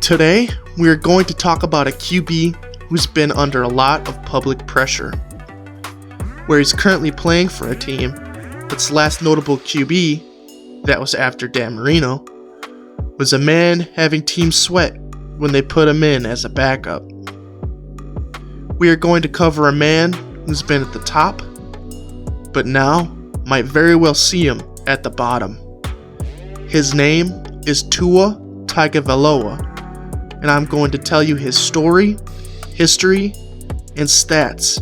Today, we are going to talk about a QB who's been under a lot of public pressure. Where he's currently playing for a team that's last notable QB, that was after Dan Marino, was a man having teams sweat when they put him in as a backup. We are going to cover a man who's been at the top, but now might very well see him at the bottom. His name is Tua Tagovailoa, and I'm going to tell you his story, history, and stats.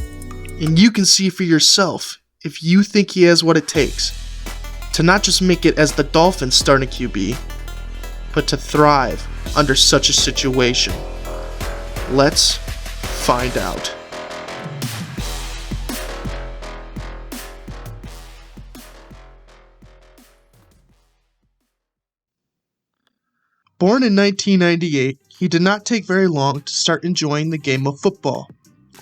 And you can see for yourself if you think he has what it takes to not just make it as the Dolphins' starting QB, but to thrive under such a situation. Let's find out. Born in 1998, he did not take very long to start enjoying the game of football.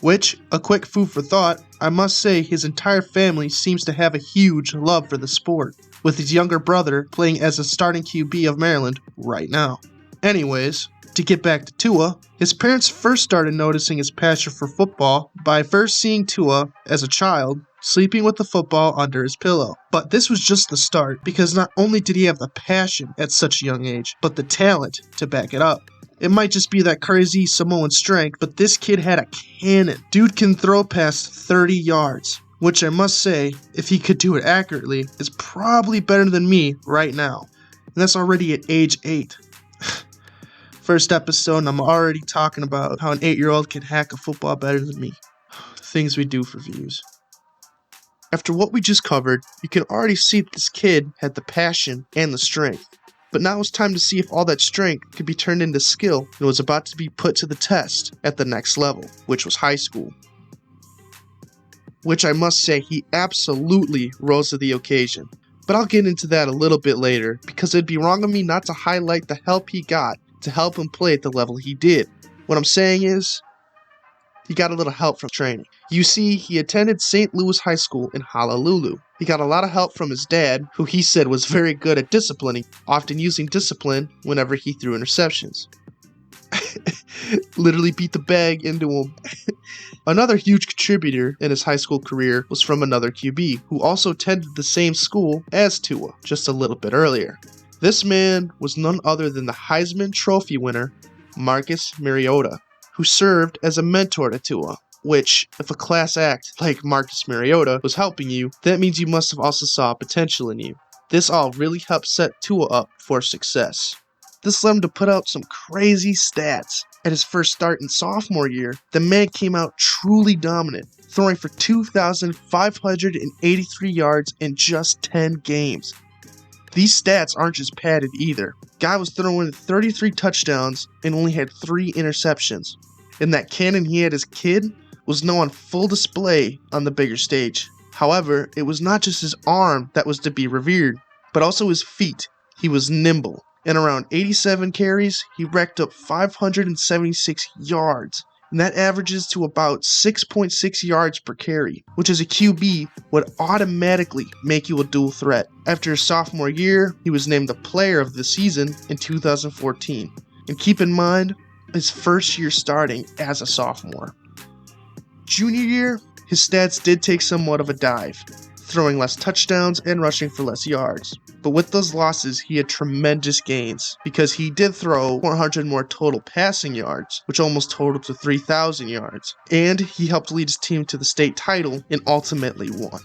Which, a quick food for thought, I must say his entire family seems to have a huge love for the sport, with his younger brother playing as a starting QB of Maryland right now. Anyways, to get back to Tua, his parents first started noticing his passion for football by first seeing Tua as a child sleeping with the football under his pillow. But this was just the start, because not only did he have the passion at such a young age, but the talent to back it up. It might just be that crazy Samoan strength, but this kid had a cannon. Dude can throw past 30 yards, which I must say, if he could do it accurately, is probably better than me right now. And that's already at age 8. First episode and I'm already talking about how an 8-year-old can hack a football better than me. Things we do for views. After what we just covered, you can already see that this kid had the passion and the strength. But now it's time to see if all that strength could be turned into skill and was about to be put to the test at the next level, which was high school. Which I must say he absolutely rose to the occasion. But I'll get into that a little bit later, because it'd be wrong of me not to highlight the help he got to help him play at the level he did. What I'm saying is, he got a little help from training. You see, he attended St. Louis High School in Honolulu. He got a lot of help from his dad, who he said was very good at disciplining, often using discipline whenever he threw interceptions. Literally beat the bag into him. Another huge contributor in his high school career was from another QB, who also attended the same school as Tua, just a little bit earlier. This man was none other than the Heisman Trophy winner, Marcus Mariota, who served as a mentor to Tua, which, if a class act like Marcus Mariota was helping you, that means you must have also saw potential in you. This all really helped set Tua up for success. This led him to put out some crazy stats. At his first start in sophomore year, the man came out truly dominant, throwing for 2,583 yards in just 10 games. These stats aren't just padded either. Guy was throwing 33 touchdowns and only had 3 interceptions. And that cannon he had as a kid was now on full display on the bigger stage. However, it was not just his arm that was to be revered, but also his feet. He was nimble. In around 87 carries, he racked up 576 yards. And that averages to about 6.6 yards per carry, which as a QB would automatically make you a dual threat. After his sophomore year, he was named the player of the season in 2014. And keep in mind, his first year starting as a sophomore. Junior year, his stats did take somewhat of a dive, throwing less touchdowns and rushing for less yards. But with those losses, he had tremendous gains, because he did throw 400 more total passing yards, which almost totaled to 3,000 yards. And he helped lead his team to the state title and ultimately won.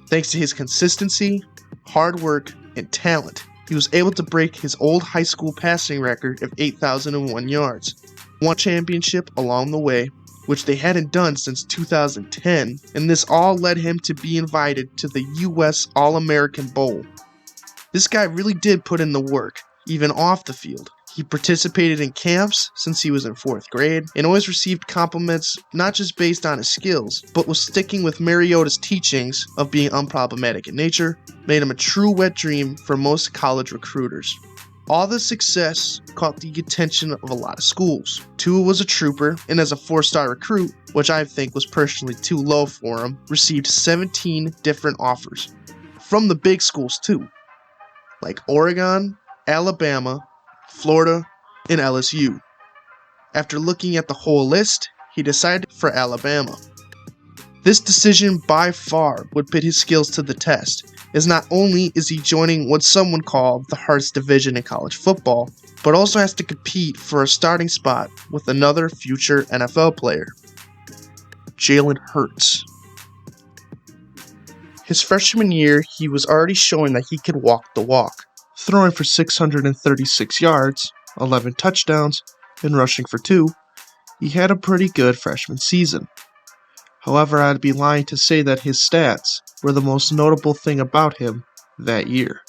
Thanks to his consistency, hard work, and talent, he was able to break his old high school passing record of 8,001 yards. One championship along the way, which they hadn't done since 2010, and this all led him to be invited to the US All-American Bowl. This guy really did put in the work, even off the field. He participated in camps since he was in 4th grade, and always received compliments not just based on his skills, but was sticking with Mariota's teachings of being unproblematic in nature, made him a true wet dream for most college recruiters. All this success caught the attention of a lot of schools. Tua was a trooper, and as a 4-star recruit, which I think was personally too low for him, received 17 different offers. From the big schools too, like Oregon, Alabama, Florida, and LSU. After looking at the whole list, he decided for Alabama. This decision by far would put his skills to the test, as not only is he joining what someone called the hardest division in college football, but also has to compete for a starting spot with another future NFL player, Jalen Hurts. His freshman year, he was already showing that he could walk the walk, throwing for 636 yards, 11 touchdowns, and rushing for 2. He had a pretty good freshman season. However, I'd be lying to say that his stats were the most notable thing about him that year.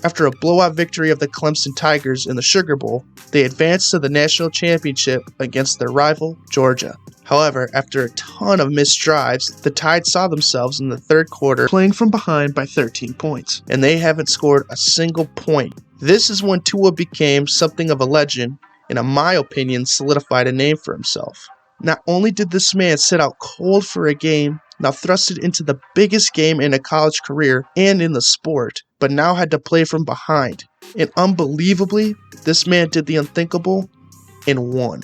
After a blowout victory of the Clemson Tigers in the Sugar Bowl, they advanced to the national championship against their rival, Georgia. However, after a ton of missed drives, the Tide saw themselves in the third quarter playing from behind by 13 points, and they haven't scored a single point. This is when Tua became something of a legend, and in my opinion, solidified a name for himself. Not only did this man sit out cold for a game, now thrusted into the biggest game in a college career and in the sport, but now had to play from behind. And unbelievably, this man did the unthinkable and won.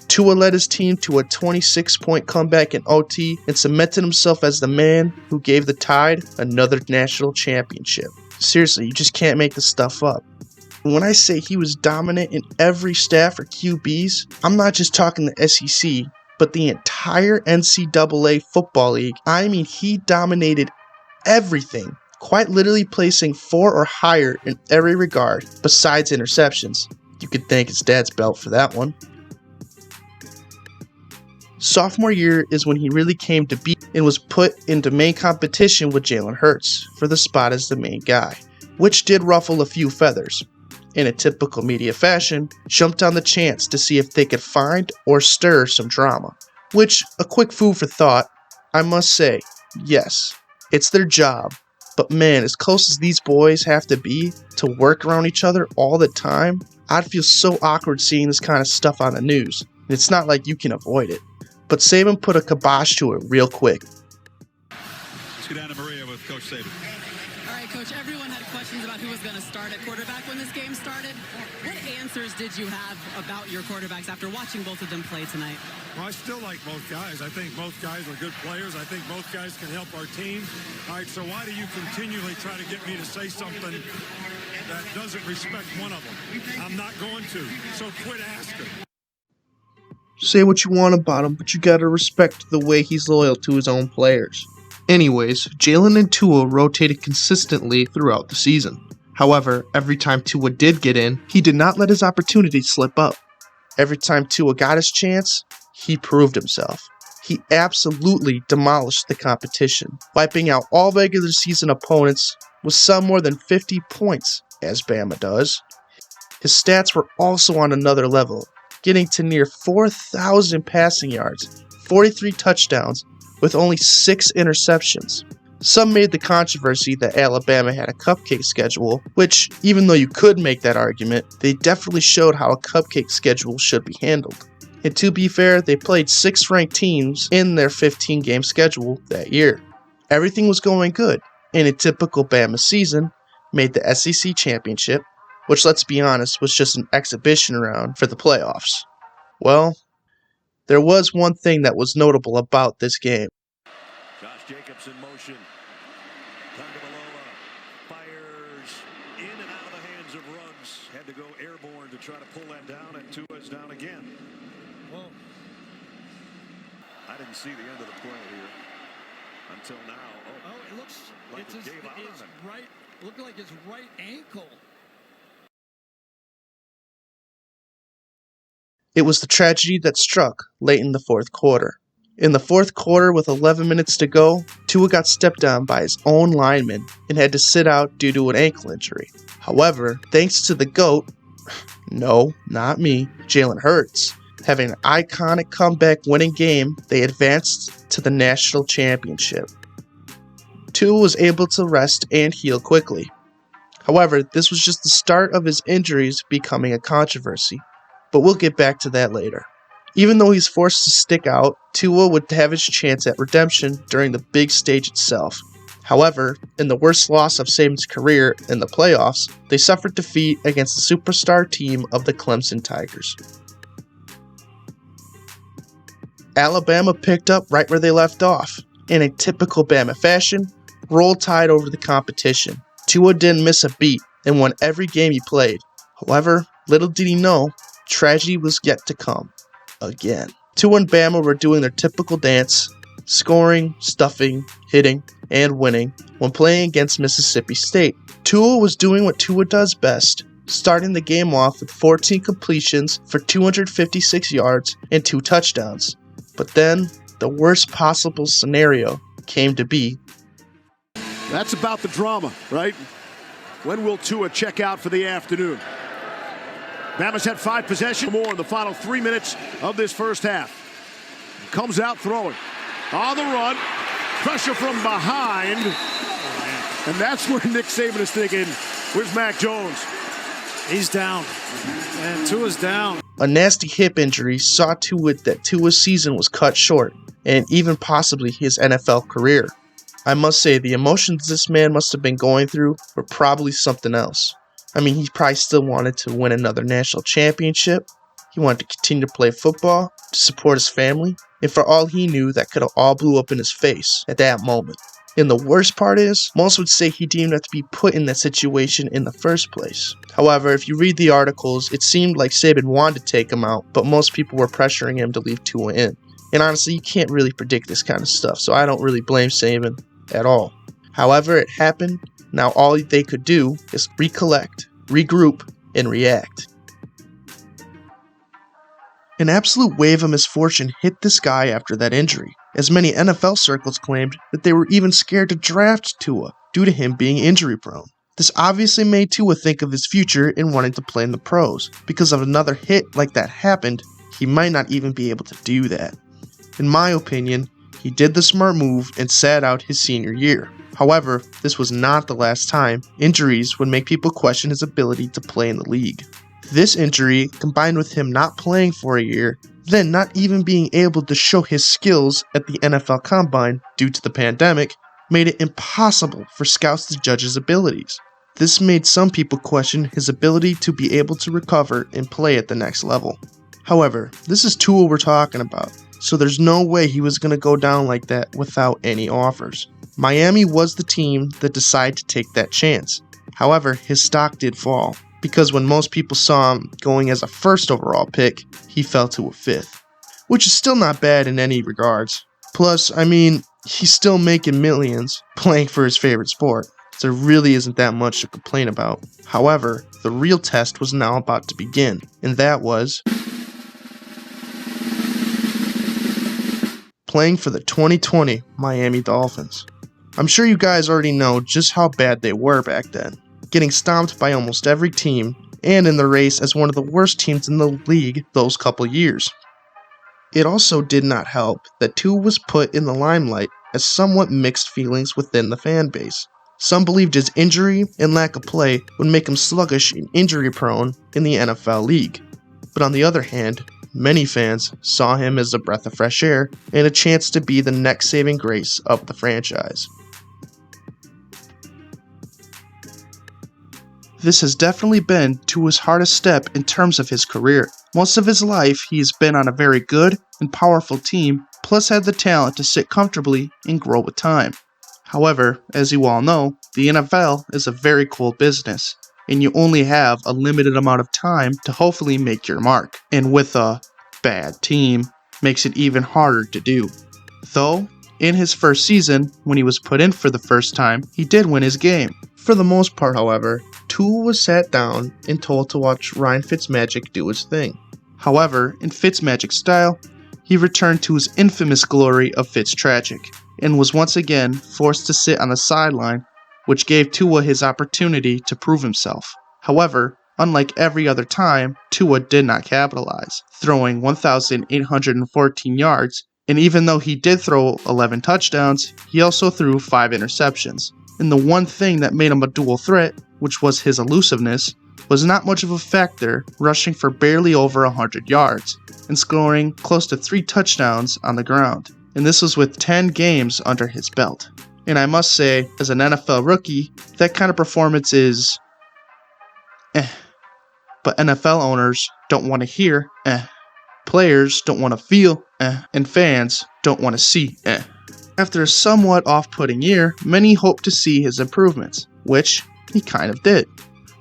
Tua led his team to a 26-point comeback in OT and cemented himself as the man who gave the Tide another national championship. Seriously, you just can't make this stuff up. When I say he was dominant in every stat for QBs, I'm not just talking the SEC, but the entire NCAA Football League. I mean, he dominated everything, quite literally placing 4 or higher in every regard, besides interceptions. You could thank his dad's belt for that one. Sophomore year is when he really came to be and was put into main competition with Jalen Hurts for the spot as the main guy, which did ruffle a few feathers. In a typical media fashion, jumped on the chance to see if they could find or stir some drama. Which, a quick food for thought, I must say, yes, it's their job, but man, as close as these boys have to be to work around each other all the time, I'd feel so awkward seeing this kind of stuff on the news, and it's not like you can avoid it. But Saban put a kibosh to it real quick. Let's get down to Maria with Coach Saban. All right, Coach, everyone had questions about who was going to start at quarterback when this game started. What answers did you have about your quarterbacks after watching both of them play tonight? Well, I still like both guys. I think both guys are good players. I think both guys can help our team. All right, so why do you continually try to get me to say something that doesn't respect one of them? I'm not going to, so quit asking. Say what you want about him, but you gotta respect the way he's loyal to his own players. Anyways, Jalen and Tua rotated consistently throughout the season. However, every time Tua did get in, he did not let his opportunity slip up. Every time Tua got his chance, he proved himself. He absolutely demolished the competition, wiping out all regular season opponents with some more than 50 points, as Bama does. His stats were also on another level, getting to near 4,000 passing yards, 43 touchdowns, with only 6 interceptions. Some made the controversy that Alabama had a cupcake schedule, which, even though you could make that argument, they definitely showed how a cupcake schedule should be handled. And to be fair, they played 6 ranked teams in their 15-game schedule that year. Everything was going good, and a typical Bama season made the SEC championship, which, let's be honest, was just an exhibition round for the playoffs. Well, there was one thing that was notable about this game. Josh Jacobs in motion. Tagovailoa fires in and out of the hands of Ruggs. Had to go airborne to try to pull that down, and Tuas down again. Well, I didn't see the end of the play here until now. Oh, it looks like it's it gave out on him. right. Looked like his right ankle. It was the tragedy that struck late in the fourth quarter. In the fourth quarter, with 11 minutes to go, Tua got stepped on by his own lineman and had to sit out due to an ankle injury. However, thanks to the GOAT, no, not me, Jalen Hurts, having an iconic comeback winning game, they advanced to the national championship. Tua was able to rest and heal quickly. However, this was just the start of his injuries becoming a controversy, but we'll get back to that later. Even though he's forced to stick out, Tua would have his chance at redemption during the big stage itself. However, in the worst loss of Saban's career in the playoffs, they suffered defeat against the superstar team of the Clemson Tigers. Alabama picked up right where they left off. In a typical Bama fashion, Roll Tide over the competition. Tua didn't miss a beat and won every game he played. However, little did he know, tragedy was yet to come. Again. Tua and Bama were doing their typical dance, scoring, stuffing, hitting, and winning when playing against Mississippi State. Tua was doing what Tua does best, starting the game off with 14 completions for 256 yards and 2 touchdowns. But then, the worst possible scenario came to be. That's about the drama, right? When will Tua check out for the afternoon? Bama's had 5 possessions more in the final 3 minutes of this first half. Comes out throwing. On the run. Pressure from behind. And that's where Nick Saban is thinking, where's Mac Jones? He's down. And Tua's down. A nasty hip injury saw to it that Tua's season was cut short, and even possibly his NFL career. I must say, the emotions this man must have been going through were probably something else. I mean, he probably still wanted to win another national championship. He wanted to continue to play football, to support his family, and for all he knew, that could have all blew up in his face at that moment. And the worst part is, most would say he didn't have to be put in that situation in the first place. However, if you read the articles, it seemed like Saban wanted to take him out, but most people were pressuring him to leave Tua in. And honestly, you can't really predict this kind of stuff, so I don't really blame Saban at all. However, it happened. Now all they could do is recollect, regroup, and react. An absolute wave of misfortune hit this guy after that injury, as many NFL circles claimed that they were even scared to draft Tua due to him being injury prone. This obviously made Tua think of his future in wanting to play in the pros, because if another hit like that happened, he might not even be able to do that. In my opinion, he did the smart move and sat out his senior year. However, this was not the last time injuries would make people question his ability to play in the league. This injury, combined with him not playing for a year, then not even being able to show his skills at the NFL Combine due to the pandemic, made it impossible for scouts to judge his abilities. This made some people question his ability to be able to recover and play at the next level. However, this is Tua we're talking about, so there's no way he was going to go down like that without any offers. Miami was the team that decided to take that chance. However, his stock did fall, because when most people saw him going as a first overall pick, he fell to a 5th, which is still not bad in any regards. Plus, I mean, he's still making millions playing for his favorite sport, so there really isn't that much to complain about. However, the real test was now about to begin, and that was playing for the 2020 Miami Dolphins. I'm sure you guys already know just how bad they were back then, getting stomped by almost every team, and in the race as one of the worst teams in the league those couple years. It also did not help that Tua was put in the limelight as somewhat mixed feelings within the fan base. Some believed his injury and lack of play would make him sluggish and injury prone in the NFL league. But on the other hand, many fans saw him as a breath of fresh air and a chance to be the next saving grace of the franchise. This has definitely been Tua's hardest step in terms of his career. Most of his life, he has been on a very good and powerful team, plus had the talent to sit comfortably and grow with time. However, as you all know, the NFL is a very cool business, and you only have a limited amount of time to hopefully make your mark. And with a bad team, makes it even harder to do. Though, in his first season, when he was put in for the first time, he did win his game. For the most part, however, Tua was sat down and told to watch Ryan Fitzmagic do his thing. However, in Fitzmagic's style, he returned to his infamous glory of Fitztragic, and was once again forced to sit on the sideline, which gave Tua his opportunity to prove himself. However, unlike every other time, Tua did not capitalize, throwing 1,814 yards, and even though he did throw 11 touchdowns, he also threw 5 interceptions. And the one thing that made him a dual threat, which was his elusiveness, was not much of a factor, rushing for barely over 100 yards, and scoring close to 3 touchdowns on the ground. And this was with 10 games under his belt. And I must say, as an NFL rookie, that kind of performance is But NFL owners don't want to hear players don't want to feel and fans don't want to see After a somewhat off-putting year, many hoped to see his improvements, which he kind of did,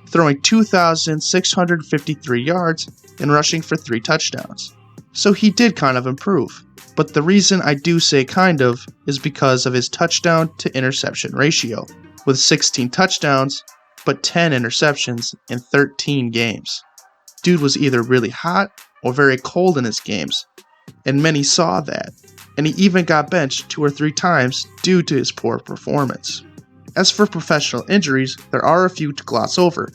throwing 2,653 yards and rushing for 3 touchdowns. So he did kind of improve. But the reason I do say kind of is because of his touchdown to interception ratio, with 16 touchdowns but 10 interceptions in 13 games. Dude was either really hot or very cold in his games, and many saw that, and he even got benched 2 or 3 times due to his poor performance. As for professional injuries, there are a few to gloss over,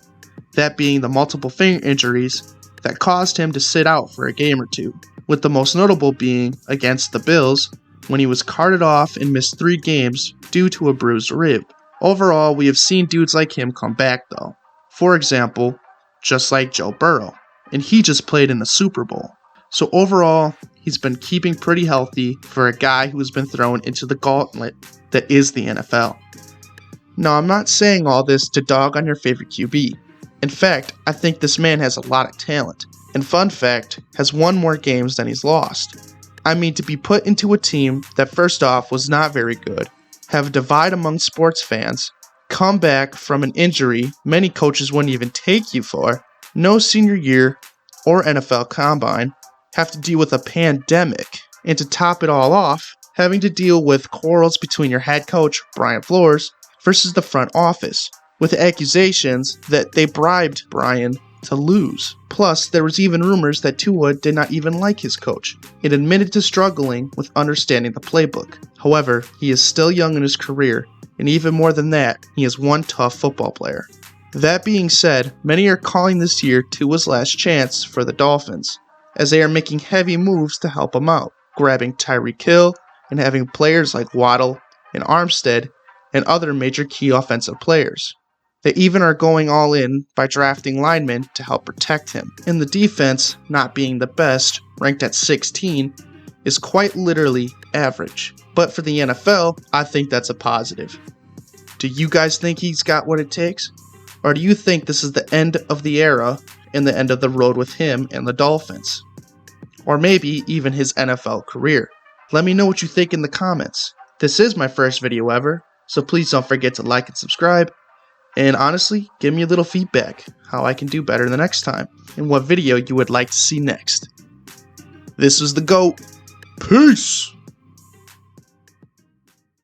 that being the multiple finger injuries that caused him to sit out for a game or 2, with the most notable being against the Bills when he was carted off and missed 3 games due to a bruised rib. Overall, we have seen dudes like him come back though. For example, just like Joe Burrow, and he just played in the Super Bowl. So overall, he's been keeping pretty healthy for a guy who has been thrown into the gauntlet that is the NFL. Now, I'm not saying all this to dog on your favorite QB. In fact, I think this man has a lot of talent, and fun fact, has won more games than he's lost. I mean, to be put into a team that first off was not very good, have a divide among sports fans, come back from an injury many coaches wouldn't even take you for, no senior year or NFL combine, have to deal with a pandemic, and to top it all off, having to deal with quarrels between your head coach, Brian Flores, versus the front office, with accusations that they bribed Brian to lose. Plus, there was even rumors that Tua did not even like his coach, and admitted to struggling with understanding the playbook. However, he is still young in his career, and even more than that, he is one tough football player. That being said, many are calling this year Tua's last chance for the Dolphins, as they are making heavy moves to help him out, grabbing Tyreek Hill and having players like Waddle and Armstead and other major key offensive players. They even are going all in by drafting linemen to help protect him. And the defense, not being the best, ranked at 16, is quite literally average. But for the NFL, I think that's a positive. Do you guys think he's got what it takes? Or do you think this is the end of the era and the end of the road with him and the Dolphins? Or maybe even his NFL career? Let me know what you think in the comments. This is my first video ever, so please don't forget to like and subscribe. And honestly, give me a little feedback, how I can do better the next time, and what video you would like to see next. This was the GOAT. Peace!